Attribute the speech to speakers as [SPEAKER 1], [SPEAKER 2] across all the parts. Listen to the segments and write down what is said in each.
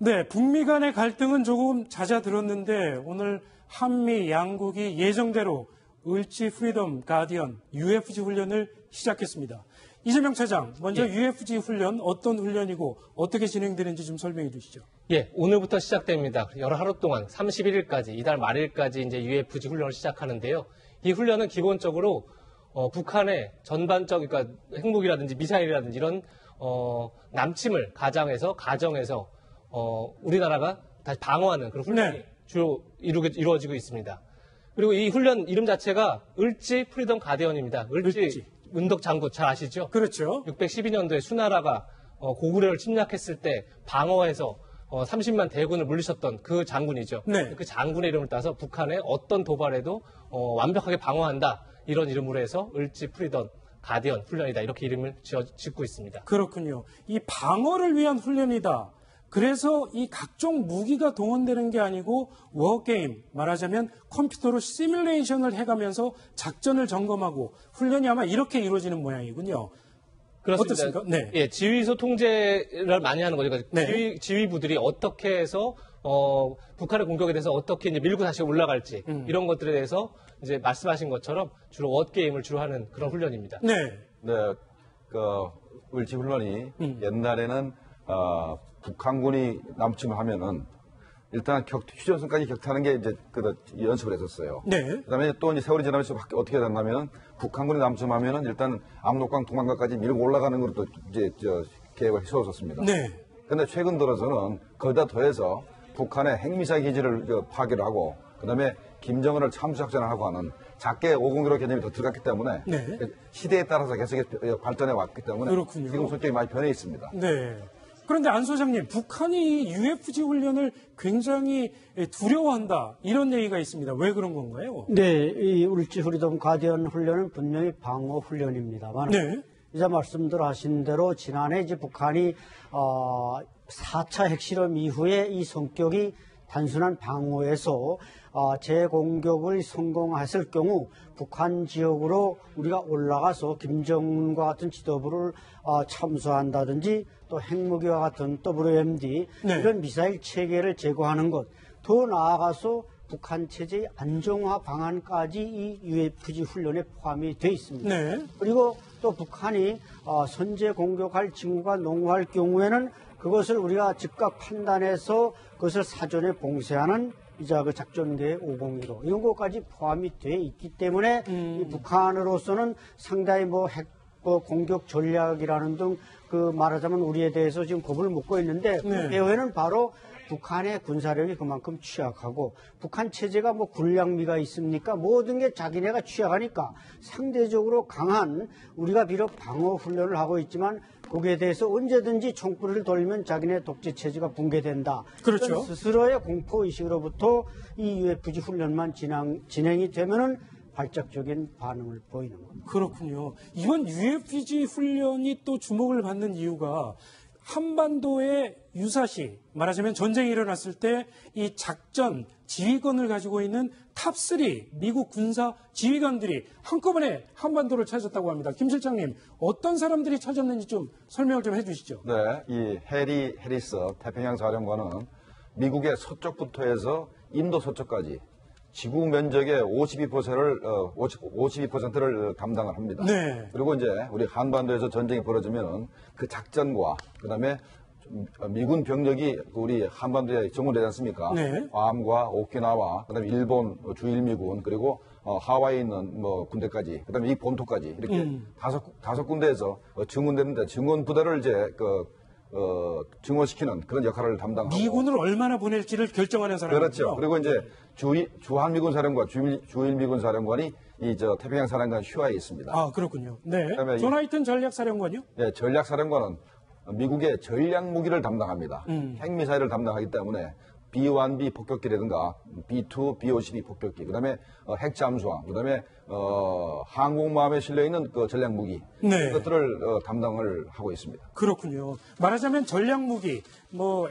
[SPEAKER 1] 네, 북미 간의 갈등은 조금 잦아들었는데 오늘 한미 양국이 예정대로 을지 프리덤 가디언 UFG 훈련을 시작했습니다. 이재명 차장, 먼저 UFG 훈련 어떤 훈련이고 어떻게 진행되는지 좀 설명해 주시죠.
[SPEAKER 2] 예, 오늘부터 시작됩니다. 여러 하루 동안 31일까지, 이달 말일까지 이제 UFG 훈련을 시작하는데요. 이 훈련은 기본적으로 북한의 전반적, 그러니까 핵무기라든지 미사일이라든지 이런 남침을 가정에서 우리나라가 다시 방어하는 그런 훈련이 주로 이루어지고 있습니다. 그리고 이 훈련 이름 자체가 을지 프리덤 가디언입니다. 을지 은덕 장군 잘 아시죠?
[SPEAKER 1] 그렇죠.
[SPEAKER 2] 612년도에 수나라가 고구려를 침략했을 때 방어해서 30만 대군을 물리쳤던 그 장군이죠.
[SPEAKER 1] 네.
[SPEAKER 2] 그 장군의 이름을 따서 북한의 어떤 도발에도 완벽하게 방어한다. 이런 이름으로 해서 을지 프리덤 가디언 훈련이다. 이렇게 이름을 짓고 있습니다.
[SPEAKER 1] 그렇군요. 이 방어를 위한 훈련이다. 그래서 이 각종 무기가 동원되는 게 아니고 워게임, 말하자면 컴퓨터로 시뮬레이션을 해가면서 작전을 점검하고 훈련이 아마 이렇게 이루어지는 모양이군요.
[SPEAKER 2] 그렇습니다.
[SPEAKER 1] 어떻습니까? 네.
[SPEAKER 2] 예, 지휘소 통제를 많이 하는 거죠. 그러니까
[SPEAKER 1] 네.
[SPEAKER 2] 지휘부들이 어떻게 해서 북한의 공격에 대해서 어떻게 이제 밀고 다시 올라갈지 이런 것들에 대해서 이제 말씀하신 것처럼 주로 워게임을 주로 하는 그런 훈련입니다.
[SPEAKER 1] 네.
[SPEAKER 3] 네, 을지 훈련이 옛날에는 북한군이 남침을 하면은 일단 휴전선까지 격퇴하는 게 이제 연습을 했었어요.
[SPEAKER 1] 네.
[SPEAKER 3] 그다음에 또 이제 세월이 지나면서 어떻게 됐냐면은 북한군이 남침하면은 일단 압록강, 동안강까지 밀고 올라가는 것도 이제 계획을 세웠었습니다.
[SPEAKER 1] 네.
[SPEAKER 3] 그런데 최근 들어서는 거기다 더해서 북한의 핵미사일 기지를 파괴를 하고 그다음에 김정은을 참수작전을 하고 하는 작게 501호 개념이 더 들어갔기 때문에 시대에 따라서 계속 발전해 왔기 때문에
[SPEAKER 1] 그렇군요.
[SPEAKER 3] 지금 성격이 많이 변해 있습니다.
[SPEAKER 1] 네. 그런데 안 소장님, 북한이 UFG 훈련을 굉장히 두려워한다. 이런 얘기가 있습니다. 왜 그런 건가요?
[SPEAKER 4] 네, 이 을지 프리덤 가디언 훈련은 분명히 방어 훈련입니다만
[SPEAKER 1] 네.
[SPEAKER 4] 이제 말씀들 하신 대로 지난해 이제 북한이 4차 핵실험 이후에 이 성격이 단순한 방어에서 재공격을 성공했을 경우 북한 지역으로 우리가 올라가서 김정은과 같은 지도부를 참수한다든지 또 핵무기와 같은 WMD 이런 미사일 체계를 제거하는 것, 더 나아가서 북한 체제의 안정화 방안까지 이 UFG 훈련에 포함이 되어 있습니다.
[SPEAKER 1] 네.
[SPEAKER 4] 그리고 또 북한이 선제 공격할 징후가 농후할 경우에는 그것을 우리가 즉각 판단해서 그것을 사전에 봉쇄하는 이제 그 작전계 501호 이런 것까지 포함이 돼 있기 때문에 이 북한으로서는 상당히 핵 공격 전략이라는 등 말하자면 우리에 대해서 지금 겁을 먹고 있는데 그 배후에는 바로 북한의 군사력이 그만큼 취약하고 북한 체제가 군량미가 있습니까? 모든 게 자기네가 취약하니까 상대적으로 강한 우리가 비록 방어 훈련을 하고 있지만 거기에 대해서 언제든지 총구를 돌리면 자기네 독재 체제가 붕괴된다.
[SPEAKER 1] 그렇죠.
[SPEAKER 4] 스스로의 공포의식으로부터 이 UFG 훈련만 진행이 되면은 발작적인 반응을 보이는 겁니다.
[SPEAKER 1] 그렇군요. 이번 UFG 훈련이 또 주목을 받는 이유가 한반도의 유사시, 말하자면 전쟁이 일어났을 때 이 작전 지휘권을 가지고 있는 탑3 미국 군사 지휘관들이 한꺼번에 한반도를 찾았다고 합니다. 김 실장님, 어떤 사람들이 찾았는지 좀 설명을 좀 해주시죠.
[SPEAKER 3] 네, 이 해리 해리스 태평양 사령관은 미국의 서쪽부터 해서 인도 서쪽까지 지구 면적의 52%를 담당을 합니다.
[SPEAKER 1] 네.
[SPEAKER 3] 그리고 이제 우리 한반도에서 전쟁이 벌어지면 그 작전과 그다음에 미군 병력이 우리 한반도에 정원되지 않습니까?
[SPEAKER 1] 네.
[SPEAKER 3] 괌과 오키나와 그다음에 일본 주일미군 그리고 하와이에 있는 군대까지 그다음에 이 본토까지 이렇게 다섯 군데에서 증원되는데 증원 부대를 이제 증원시키는 그런 역할을 담당하고
[SPEAKER 1] 미군을 얼마나 보낼지를 결정하는 사람이죠.
[SPEAKER 3] 그렇죠. 그리고 이제 주한미군 사령관, 주일미군 사령관이 태평양 사령관 슈아에 있습니다.
[SPEAKER 1] 아, 그렇군요. 네. 존 하이튼 전략사령관이요?
[SPEAKER 3] 네, 전략사령관은 미국의 전략 무기를 담당합니다. 핵미사일을 담당하기 때문에 B-1B 폭격기라든가 B-2, B-52 폭격기, 그다음에 핵잠수함, 그다음에 항공모함에 실려 있는 그 전략 무기 이것들을 담당을 하고 있습니다.
[SPEAKER 1] 그렇군요. 말하자면 전략 무기,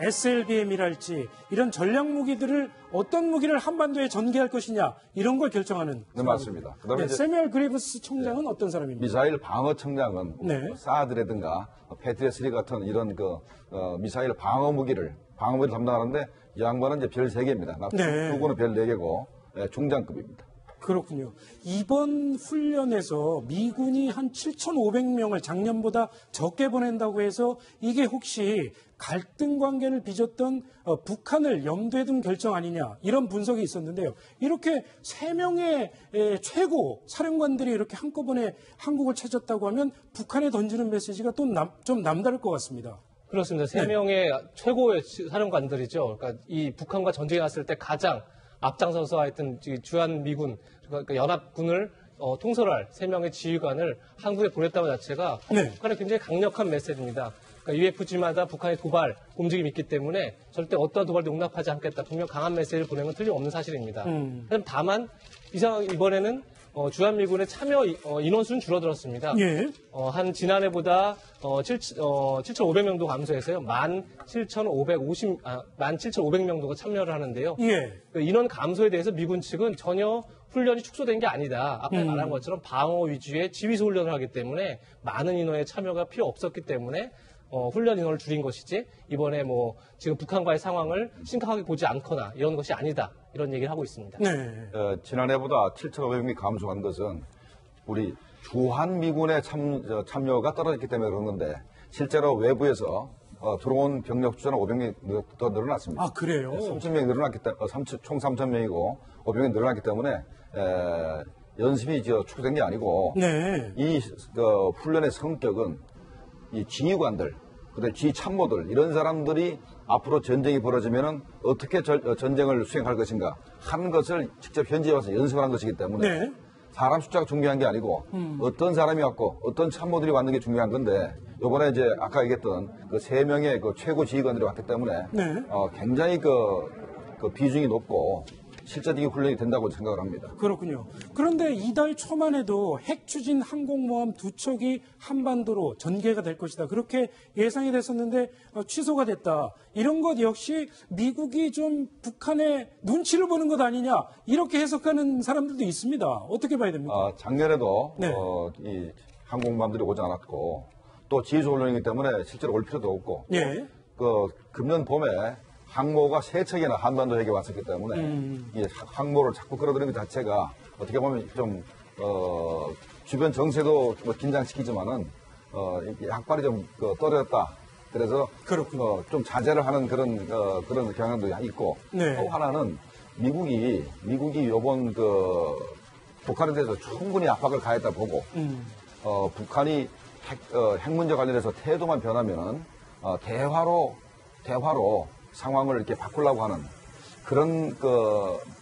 [SPEAKER 1] SLBM이랄지 이런 전략 무기들을 어떤 무기를 한반도에 전개할 것이냐 이런 걸 결정하는.
[SPEAKER 3] 네, 맞습니다. 그다음에
[SPEAKER 1] 세뮤얼 그레이브스 청장은 어떤 사람입니까?
[SPEAKER 3] 미사일 방어 청장은 사드라든가 패트리엇 3 같은 이런 미사일 방어 무기를 방어를 담당하는데 이 양반은 이제 별 3개입니다.
[SPEAKER 1] 네.
[SPEAKER 3] 투구는 별 4개고 중장급입니다.
[SPEAKER 1] 그렇군요. 이번 훈련에서 미군이 한 7,500명을 작년보다 적게 보낸다고 해서 이게 혹시 갈등 관계를 빚었던 북한을 염두에 둔 결정 아니냐 이런 분석이 있었는데요. 이렇게 3명의 최고 사령관들이 이렇게 한꺼번에 한국을 찾았다고 하면 북한에 던지는 메시지가 또 좀 남다를 것 같습니다.
[SPEAKER 2] 그렇습니다. 3명의 최고의 사령관들이죠. 그러니까 이 북한과 전쟁이 났을 때 가장 앞장서서 하여튼 주한 미군, 그러니까 연합군을 통솔할 3명의 지휘관을 한국에 보냈다는 자체가
[SPEAKER 1] 네.
[SPEAKER 2] 북한의 굉장히 강력한 메시지입니다. 그러니까 UFG마다 북한의 도발 움직임이 있기 때문에 절대 어떠한 도발도 용납하지 않겠다. 분명 강한 메시지를 보낸 건 틀림없는 사실입니다. 다만 이번에는 주한미군의 참여 인원수는 줄어들었습니다.
[SPEAKER 1] 예.
[SPEAKER 2] 한 지난해보다 7,500명도 감소해서요. 17,500명도가 참여를 하는데요.
[SPEAKER 1] 예.
[SPEAKER 2] 그 인원 감소에 대해서 미군 측은 전혀 훈련이 축소된 게 아니다. 아까 말한 것처럼 방어 위주의 지휘소 훈련을 하기 때문에 많은 인원의 참여가 필요 없었기 때문에 훈련 인원을 줄인 것이지 이번에 지금 북한과의 상황을 심각하게 보지 않거나 이런 것이 아니다. 이런 얘기를 하고 있습니다.
[SPEAKER 1] 네.
[SPEAKER 3] 지난해보다 7,500명이 감소한 것은 우리 주한미군의 참여가 떨어졌기 때문에 그런 건데 실제로 외부에서 들어온 병력 숫자는 500명이 더 늘어났습니다.
[SPEAKER 1] 아, 그래요?
[SPEAKER 3] 3,000명이 늘어났기 때문에 총 3,000명이고 500명이 늘어났기 때문에 연습이 축소된 게 아니고
[SPEAKER 1] 네.
[SPEAKER 3] 이 훈련의 성격은 이 지휘관들, 그다음에 지휘참모들 이런 사람들이 앞으로 전쟁이 벌어지면은 어떻게 전쟁을 수행할 것인가 하는 것을 직접 현지에 와서 연습을 한 것이기 때문에
[SPEAKER 1] 네.
[SPEAKER 3] 사람 숫자가 중요한 게 아니고 어떤 사람이 왔고 어떤 참모들이 왔는 게 중요한 건데 이번에 이제 아까 얘기했던 그 3명의 그 최고 지휘관들이 왔기 때문에
[SPEAKER 1] 네.
[SPEAKER 3] 굉장히 그 비중이 높고 실제적인 훈련이 된다고 생각을 합니다.
[SPEAKER 1] 그렇군요. 그런데 이달 초만 해도 핵 추진 항공모함 2척이 한반도로 전개가 될 것이다. 그렇게 예상이 됐었는데 취소가 됐다. 이런 것 역시 미국이 좀 북한의 눈치를 보는 것 아니냐 이렇게 해석하는 사람들도 있습니다. 어떻게 봐야 됩니까?
[SPEAKER 3] 작년에도
[SPEAKER 1] 네.
[SPEAKER 3] 이 항공모함들이 오지 않았고 또 지휘소 훈련이기 때문에 실제로 올 필요도 없고
[SPEAKER 1] 예.
[SPEAKER 3] 금년 봄에 항모가 3척이나 한반도 핵에 왔었기 때문에 이 항모를 자꾸 끌어들이는 것 자체가 어떻게 보면 좀 주변 정세도 긴장시키지만은 약발이 좀 떨어졌다. 그래서
[SPEAKER 1] 그렇군요.
[SPEAKER 3] 좀 자제를 하는 그런 경향도 있고
[SPEAKER 1] 네.
[SPEAKER 3] 또 하나는 미국이 이번 북한에 대해서 충분히 압박을 가했다 보고 북한이 핵 문제 관련해서 태도만 변하면은 대화로 상황을 이렇게 바꾸려고 하는 그런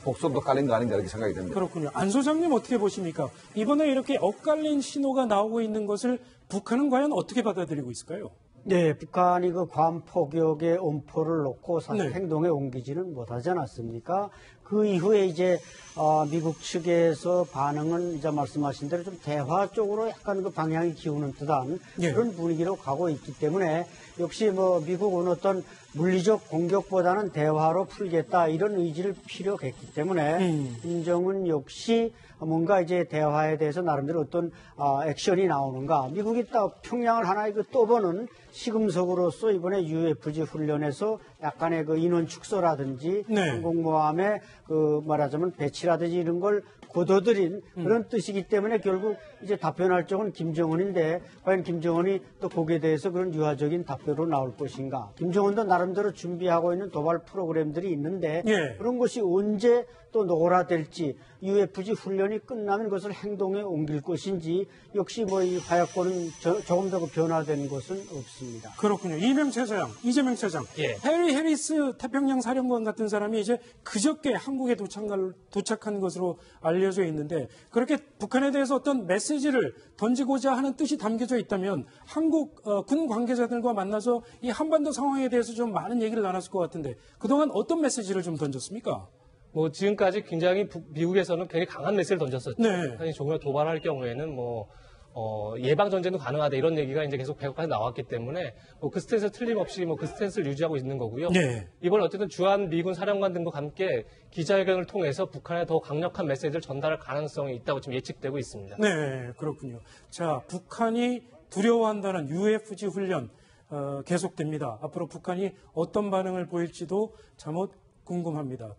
[SPEAKER 3] 복선도 깔린 거 아닌가 이렇게 생각이 됩니다.
[SPEAKER 1] 그렇군요. 안 소장님 어떻게 보십니까? 이번에 이렇게 엇갈린 신호가 나오고 있는 것을 북한은 과연 어떻게 받아들이고 있을까요?
[SPEAKER 4] 네, 북한이 그 괌 포격에 엄포를 놓고 사실
[SPEAKER 1] 네.
[SPEAKER 4] 행동에 옮기지는 못하지 않았습니까? 그 이후에 이제 미국 측에서 반응은 이제 말씀하신 대로 좀 대화 쪽으로 약간 그 방향이 기우는 듯한
[SPEAKER 1] 예.
[SPEAKER 4] 그런 분위기로 가고 있기 때문에 역시 미국은 어떤 물리적 공격보다는 대화로 풀겠다 이런 의지를 피력했기 때문에 김정은 역시 뭔가 이제 대화에 대해서 나름대로 어떤 액션이 나오는가. 미국이 딱 평양을 하나의 떠보는 시금석으로서 이번에 UFG 훈련에서 약간의 그 인원 축소라든지
[SPEAKER 1] 네.
[SPEAKER 4] 항공모함의 말하자면 배치라든지 이런 걸 거둬들인 그런 뜻이기 때문에 결국 이제 답변할 쪽은 김정은인데 과연 김정은이 또 거기에 대해서 그런 유화적인 답변으로 나올 것인가. 김정은도 나름대로 준비하고 있는 도발 프로그램들이 있는데
[SPEAKER 1] 예.
[SPEAKER 4] 그런 것이 언제 또 노골화될지 UFG 훈련이 끝나면 그것을 행동에 옮길 것인지 역시 이 하야권은 조금 더 변화된 것은 없습니다.
[SPEAKER 1] 그렇군요. 이재명 차장.
[SPEAKER 2] 예.
[SPEAKER 1] 해리 해리스 태평양 사령관 같은 사람이 이제 그저께 한국에 도착한 것으로 알려져 있는데 그렇게 북한에 대해서 어떤 메시지를 던지고자 하는 뜻이 담겨져 있다면 한국 군 관계자들과 만나서 이 한반도 상황에 대해서 좀 많은 얘기를 나눴을 것 같은데 그동안 어떤 메시지를 좀 던졌습니까?
[SPEAKER 2] 지금까지 굉장히 미국에서는 굉장히 강한 메시지를 던졌었죠.
[SPEAKER 1] 네.
[SPEAKER 2] 북한이 정말 도발할 경우에는 예방 전쟁도 가능하다 이런 얘기가 이제 계속 배고파서 나왔기 때문에 그 스탠스 틀림없이 그 스탠스를 유지하고 있는 거고요.
[SPEAKER 1] 네.
[SPEAKER 2] 이번 어쨌든 주한 미군 사령관 등과 함께 기자회견을 통해서 북한에 더 강력한 메시지를 전달할 가능성이 있다고 지금 예측되고 있습니다.
[SPEAKER 1] 네, 그렇군요. 자, 북한이 두려워한다는 UFG 훈련. 계속됩니다. 앞으로 북한이 어떤 반응을 보일지도 참으 궁금합니다.